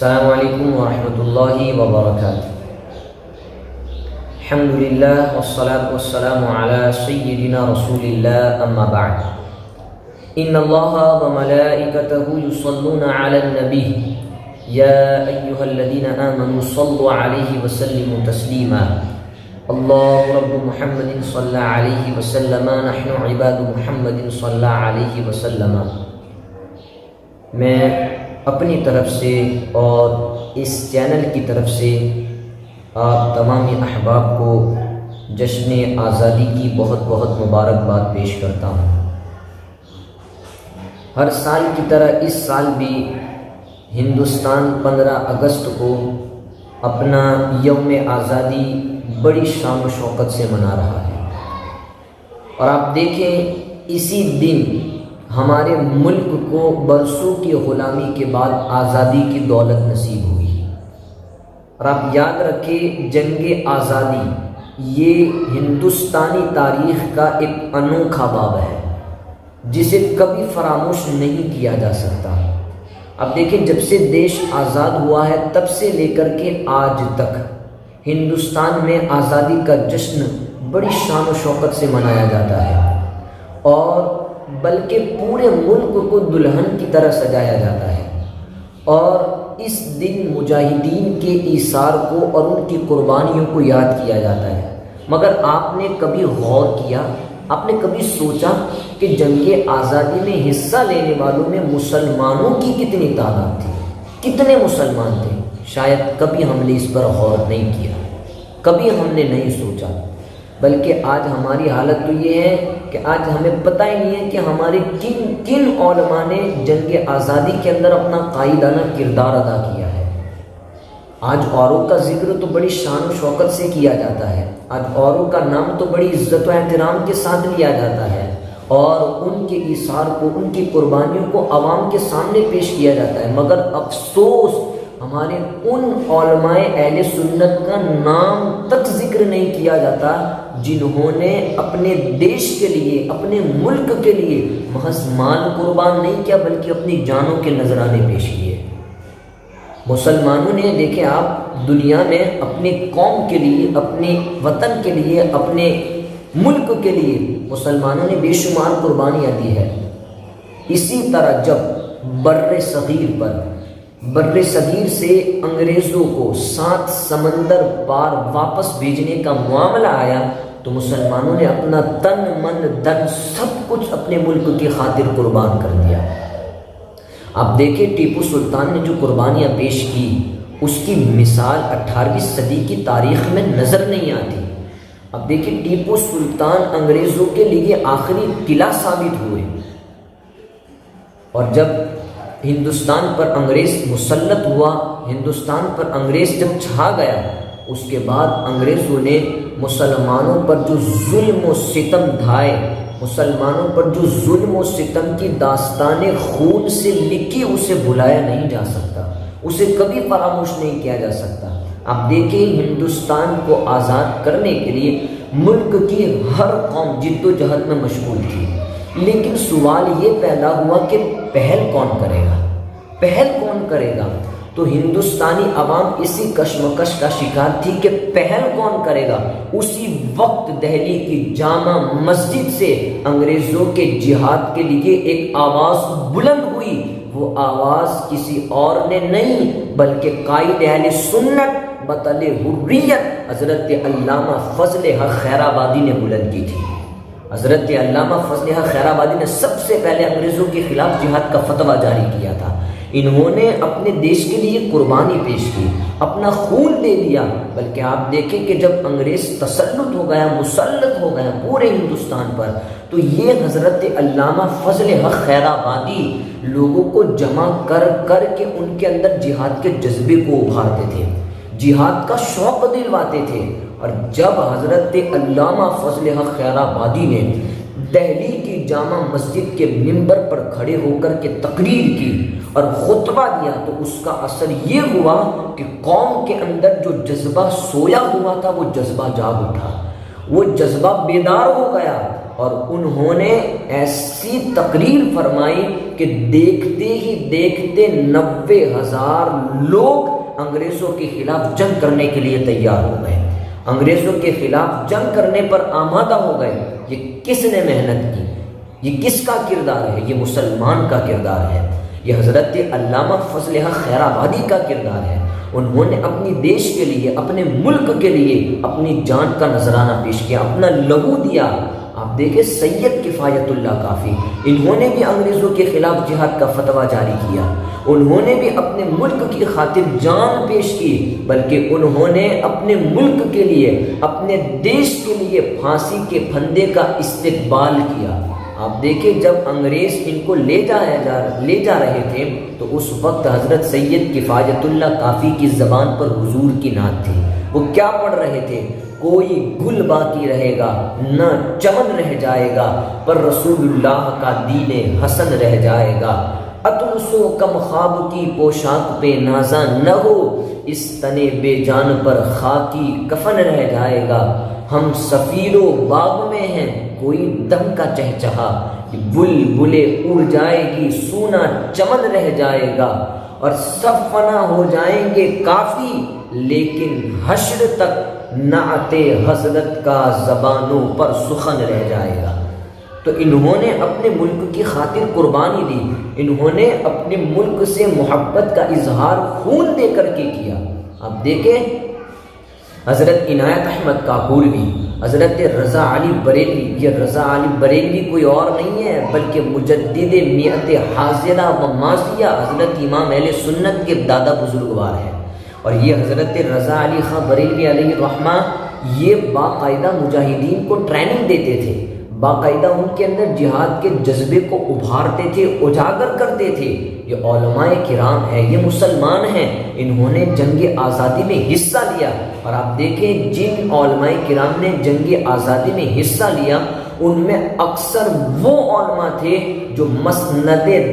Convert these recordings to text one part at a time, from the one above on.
السلام علیکم ورحمۃ اللہ وبرکاتہ۔ الحمد للہ والصلاة والسلام علی سیدنا رسول اللہ، اما بعد۔ ان اللہ وملائکتہ یصلون علی النبی یا ایہا الذین آمنوا صلوا علیہ وسلموا تسلیما۔ اللہ رب محمد صلی علیہ وسلم، نحن عباد محمد صلی علیہ وسلم۔ میں اپنی طرف سے اور اس چینل کی طرف سے آپ تمام احباب کو جشن آزادی کی بہت بہت مبارکباد پیش کرتا ہوں۔ ہر سال کی طرح اس سال بھی ہندوستان 15 اگست کو اپنا یوم آزادی بڑی شان و شوکت سے منا رہا ہے، اور آپ دیکھیں اسی دن ہمارے ملک کو برسوں کی غلامی کے بعد آزادی کی دولت نصیب ہوئی۔ اور آپ یاد رکھیں، جنگ آزادی یہ ہندوستانی تاریخ کا ایک انوکھا باب ہے جسے کبھی فراموش نہیں کیا جا سکتا۔ اب دیکھیں، جب سے دیش آزاد ہوا ہے تب سے لے کر کے آج تک ہندوستان میں آزادی کا جشن بڑی شان و شوکت سے منایا جاتا ہے، اور بلکہ پورے ملک کو دلہن کی طرح سجایا جاتا ہے، اور اس دن مجاہدین کے ایثار کو اور ان کی قربانیوں کو یاد کیا جاتا ہے۔ مگر آپ نے کبھی غور کیا، آپ نے کبھی سوچا کہ جنگ آزادی میں حصہ لینے والوں میں مسلمانوں کی کتنی تعداد تھی، کتنے مسلمان تھے؟ شاید کبھی ہم نے اس پر غور نہیں کیا، کبھی ہم نے نہیں سوچا۔ بلکہ آج ہماری حالت تو یہ ہے کہ آج ہمیں پتہ ہی نہیں ہے کہ ہمارے کن کن علماء نے جنگ آزادی کے اندر اپنا قائدانہ کردار ادا کیا ہے۔ آج اوروں کا ذکر تو بڑی شان و شوکت سے کیا جاتا ہے، آج اوروں کا نام تو بڑی عزت و احترام کے ساتھ لیا جاتا ہے، اور ان کے ایثار کو، ان کی قربانیوں کو عوام کے سامنے پیش کیا جاتا ہے۔ مگر افسوس، ہمارے ان علماء اہل سنت کا نام تک ذکر نہیں کیا جاتا جنہوں نے اپنے دیش کے لیے، اپنے ملک کے لیے محض مال قربان نہیں کیا بلکہ اپنی جانوں کے نذرانے پیش کیے۔ مسلمانوں نے، دیکھیں آپ، دنیا میں اپنی قوم کے لیے، اپنے وطن کے لیے، اپنے ملک کے لیے مسلمانوں نے بے شمار قربانیاں دی ہے۔ اسی طرح جب بر صغیر سے انگریزوں کو 7 سمندر پار واپس بھیجنے کا معاملہ آیا تو مسلمانوں نے اپنا تن من دھن سب کچھ اپنے ملک کی خاطر قربان کر دیا۔ آپ دیکھیں، ٹیپو سلطان نے جو قربانیاں پیش کی اس کی مثال 18ویں صدی کی تاریخ میں نظر نہیں آتی۔ اب دیکھیں، ٹیپو سلطان انگریزوں کے لیے آخری قلعہ ثابت ہوئے، اور جب ہندوستان پر انگریز مسلط ہوا، ہندوستان پر انگریز جب چھا گیا، اس کے بعد انگریزوں نے مسلمانوں پر جو ظلم و ستم ڈھائے، مسلمانوں پر جو ظلم و ستم کی داستانیں خون سے لکھی، اسے بھلایا نہیں جا سکتا، اسے کبھی فراموش نہیں کیا جا سکتا۔ آپ دیکھیں، ہندوستان کو آزاد کرنے کے لیے ملک کی ہر قوم جد و جہد میں مشغول تھی، لیکن سوال یہ پیدا ہوا کہ پہل کون کرے گا؟ پہل کون کرے گا؟ تو ہندوستانی عوام اسی کشمکش کا شکار تھی کہ پہل کون کرے گا۔ اسی وقت دہلی کی جامع مسجد سے انگریزوں کے جہاد کے لیے ایک آواز بلند ہوئی۔ وہ آواز کسی اور نے نہیں بلکہ قائد اہل سنت بطل حریت حضرت علامہ فضل حق خیرآبادی نے بلند کی تھی۔ حضرت علامہ فضل حق خیرآبادی نے سب سے پہلے انگریزوں کے خلاف جہاد کا فتویٰ جاری کیا تھا۔ انہوں نے اپنے دیش کے لیے قربانی پیش کی، اپنا خون دے دیا۔ بلکہ آپ دیکھیں کہ جب انگریز تسلط ہو گیا، مسلط ہو گیا پورے ہندوستان پر، تو یہ حضرت علامہ فضل حق خیرآبادی لوگوں کو جمع کر کر کے ان کے اندر جہاد کے جذبے کو ابھارتے تھے، جہاد کا شوق دلواتے تھے۔ اور جب حضرت علامہ فضل حق خیرآبادی نے دہلی کی جامع مسجد کے منبر پر کھڑے ہو کر کے تقریر کی اور خطبہ دیا تو اس کا اثر یہ ہوا کہ قوم کے اندر جو جذبہ سویا ہوا تھا وہ جذبہ جاگ اٹھا، وہ جذبہ بیدار ہو گیا، اور انہوں نے ایسی تقریر فرمائی کہ دیکھتے ہی دیکھتے 90,000 لوگ انگریزوں کے خلاف جنگ کرنے کے لیے تیار ہو گئے، انگریزوں کے خلاف جنگ کرنے پر آمادہ ہو گئے۔ یہ کس نے محنت کی؟ یہ کس کا کردار ہے؟ یہ مسلمان کا کردار ہے، یہ حضرت علامہ فضل حق خیر آبادی کا کردار ہے۔ انہوں نے اپنی دیش کے لیے، اپنے ملک کے لیے اپنی جان کا نذرانہ پیش کیا، اپنا لہو دیا۔ آپ دیکھیں سید کفایت اللہ کافی، انہوں نے بھی انگریزوں کے خلاف جہاد کا فتویٰ جاری کیا، انہوں نے بھی اپنے ملک کی خاطر جان پیش کی، بلکہ انہوں نے اپنے ملک کے لیے، اپنے دیش کے لیے پھانسی کے پھندے کا استقبال کیا۔ آپ دیکھیں جب انگریز ان کو لے جا رہے تھے تو اس وقت حضرت سید کفایت اللہ کافی کی زبان پر حضور کی نعت تھی۔ وہ کیا پڑھ رہے تھے؟ کوئی گل باقی رہے گا نہ چمن رہ جائے گا، پر رسول اللہ کا دین حسن رہ جائے گا۔ اطلسو کم خواب کی پوشاک پہ نازاں نہ ہو، اس تنے بے جان پر خاکی کفن رہ جائے گا۔ ہم سفیر و باغ میں ہیں کوئی دم کا چہچہا، بلبلے اڑ جائے گی سونا چمن رہ جائے گا، اور سب فنا ہو جائیں گے کافی، لیکن حشر تک نعت حضرت کا زبانوں پر سخن رہ جائے گا۔ تو انہوں نے اپنے ملک کی خاطر قربانی دی، انہوں نے اپنے ملک سے محبت کا اظہار خون دے کر کے کیا۔ آپ دیکھیں حضرت عنایت احمد کاکوروی، حضرت رضا علی بریلوی، یہ رضا علی بریلوی کوئی اور نہیں ہے بلکہ مجدد میت حاضرہ و ماضیہ حضرت امام اہل سنت کے دادا بزرگوار ہیں۔ اور یہ حضرت رضا علی خان بریلوی علیہ الرحمہ یہ باقاعدہ مجاہدین کو ٹریننگ دیتے تھے، باقاعدہ ان کے اندر جہاد کے جذبے کو ابھارتے تھے، اجاگر کرتے تھے۔ یہ علماء کرام ہیں، یہ مسلمان ہیں، انہوں نے جنگ آزادی میں حصہ لیا۔ اور آپ دیکھیں جن علماء کرام نے جنگ آزادی میں حصہ لیا ان میں اکثر وہ علماء تھے جو مسند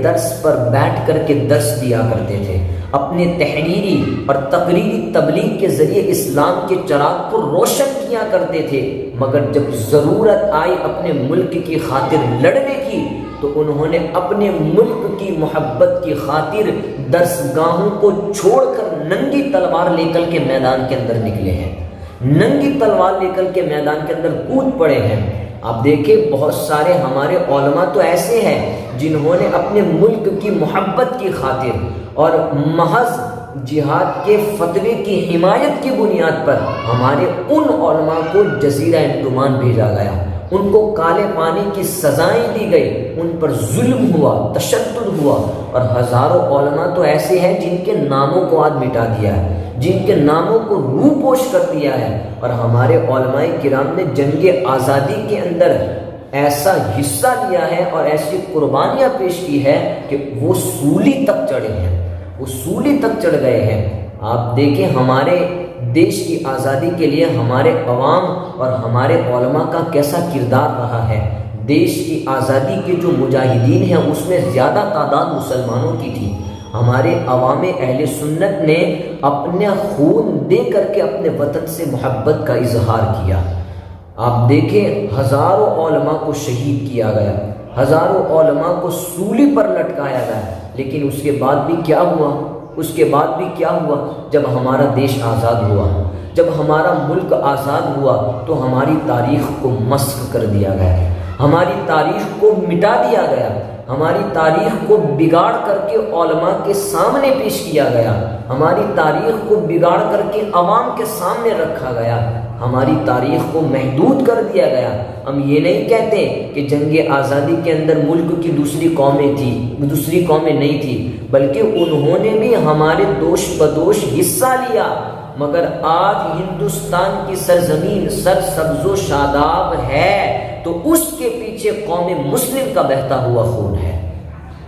درس پر بیٹھ کر کے درس دیا کرتے تھے، اپنے تحریری اور تقریری تبلیغ کے ذریعے اسلام کے چراغ کو روشن کیا کرتے تھے، مگر جب ضرورت آئی اپنے ملک کی خاطر لڑنے کی تو انہوں نے اپنے ملک کی محبت کی خاطر درسگاہوں کو چھوڑ کر ننگی تلوار لے کر کے میدان کے اندر نکلے ہیں، ننگی تلوار لے کر کے میدان کے اندر کود پڑے ہیں۔ آپ دیکھیں بہت سارے ہمارے علماء تو ایسے ہیں جنہوں نے اپنے ملک کی محبت کی خاطر اور محض جہاد کے فتوے کی حمایت کی بنیاد پر ہمارے ان علماء کو جزیرہ انڈمان بھیجا گیا، ان کو کالے پانی کی سزائیں دی گئی، ان پر ظلم ہوا، تشدد ہوا، اور ہزاروں علماء تو ایسے ہیں جن کے ناموں کو آج مٹا دیا ہے، جن کے ناموں کو روپوش کر دیا ہے۔ اور ہمارے علماء کرام نے جنگ آزادی کے اندر ایسا حصہ لیا ہے اور ایسی قربانیاں پیش کی ہے کہ وہ سولی تک چڑھے ہیں، وہ سولی تک چڑھ گئے ہیں۔ آپ دیکھیں ہمارے دیش کی آزادی کے لیے ہمارے عوام اور ہمارے علماء کا کیسا کردار رہا ہے۔ دیش کی آزادی کے جو مجاہدین ہیں اس میں زیادہ تعداد مسلمانوں کی تھی، ہمارے عوام اہل سنت نے اپنا خون دے کر کے اپنے وطن سے محبت کا اظہار کیا۔ آپ دیکھیں ہزاروں علماء کو شہید کیا گیا، ہزاروں علماء کو سولی پر لٹکایا گیا، لیکن اس کے بعد بھی کیا ہوا؟ اس کے بعد بھی کیا ہوا؟ جب ہمارا دیش آزاد ہوا، جب ہمارا ملک آزاد ہوا تو ہماری تاریخ کو مسخ کر دیا گیا، ہماری تاریخ کو مٹا دیا گیا، ہماری تاریخ کو بگاڑ کر کے علماء کے سامنے پیش کیا گیا، ہماری تاریخ کو بگاڑ کر کے عوام کے سامنے رکھا گیا، ہماری تاریخ کو محدود کر دیا گیا۔ ہم یہ نہیں کہتے کہ جنگ آزادی کے اندر ملک کی دوسری قومیں تھیں، دوسری قومیں نہیں تھیں، بلکہ انہوں نے بھی ہمارے دوش بدوش حصہ لیا، مگر آج ہندوستان کی سرزمین سرسبز و شاداب ہے تو اس کے پیچھے قوم مسلم کا بہتا ہوا خون ہے۔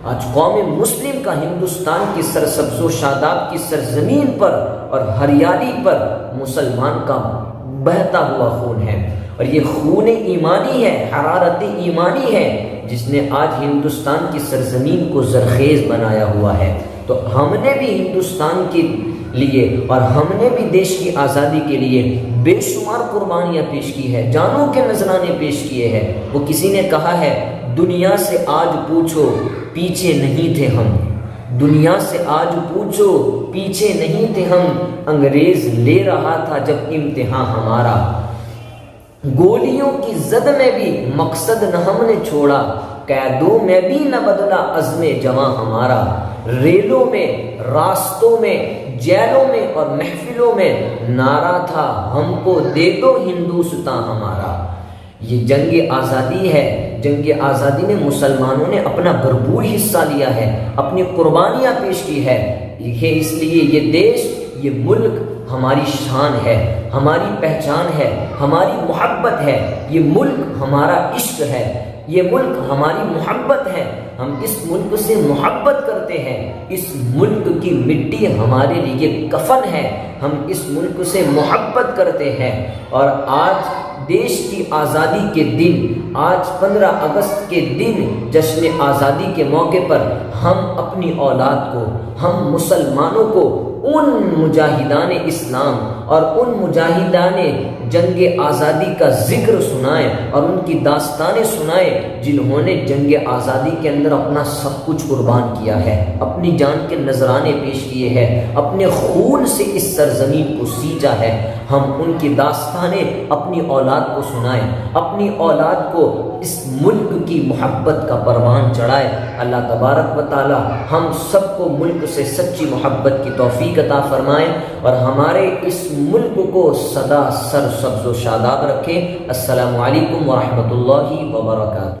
آج قوم مسلم کا ہندوستان کی سرسبز و شاداب کی سرزمین پر اور ہریالی پر مسلمان کا بہتا ہوا خون ہے، اور یہ خون ایمانی ہے، حرارت ایمانی ہے جس نے آج ہندوستان کی سرزمین کو زرخیز بنایا ہوا ہے۔ تو ہم نے بھی ہندوستان کی لیے اور ہم نے بھی دیش کی آزادی کے لیے بے شمار قربانیاں پیش کی ہے، جانوں کے نذرانے پیش کیے ہیں۔ وہ کسی نے کہا ہے دنیا سے آج پوچھو پیچھے نہیں تھے ہم، دنیا سے آج پوچھو پیچھے نہیں تھے ہم، انگریز لے رہا تھا جب امتحان ہمارا، گولیوں کی زد میں بھی مقصد نہ ہم نے چھوڑا، قیدوں میں بھی نہ بدلا عزم جواں ہمارا، ریلوں میں، راستوں میں، جیلوں میں اور محفلوں میں نعرہ تھا ہم کو دے دو ہندوستان ہمارا۔ یہ جنگ آزادی ہے، جنگ آزادی میں مسلمانوں نے اپنا بھرپور حصہ لیا ہے، اپنی قربانیاں پیش کی ہے، یہ اس لیے یہ دیش، یہ ملک ہماری شان ہے، ہماری پہچان ہے، ہماری محبت ہے، یہ ملک ہمارا عشق ہے، یہ ملک ہماری محبت ہے، ہم اس ملک سے محبت کرتے ہیں، اس ملک کی مٹی ہمارے لیے کفن ہے، ہم اس ملک سے محبت کرتے ہیں۔ اور آج دیش کی آزادی کے دن، آج 15 اگست کے دن، جشن آزادی کے موقع پر ہم اپنی اولاد کو، ہم مسلمانوں کو ان مجاہدان اسلام اور ان مجاہدان جنگ آزادی کا ذکر سنائیں اور ان کی داستانیں سنائیں جنہوں نے جنگ آزادی کے اندر اپنا سب کچھ قربان کیا ہے، اپنی جان کے نذرانے پیش کیے ہیں، اپنے خون سے اس سرزمین کو سینچا ہے۔ ہم ان کی داستانیں اپنی اولاد کو سنائیں، اپنی اولاد کو اس ملک کی محبت کا پروان چڑھائے۔ اللہ تبارک و تعالی ہم سب کو ملک سے سچی محبت کی توفیق عطا فرمائے اور ہمارے اس ملک کو سدا سر سبز و شاداب رکھے۔ السلام علیکم ورحمۃ اللہ وبرکاتہ۔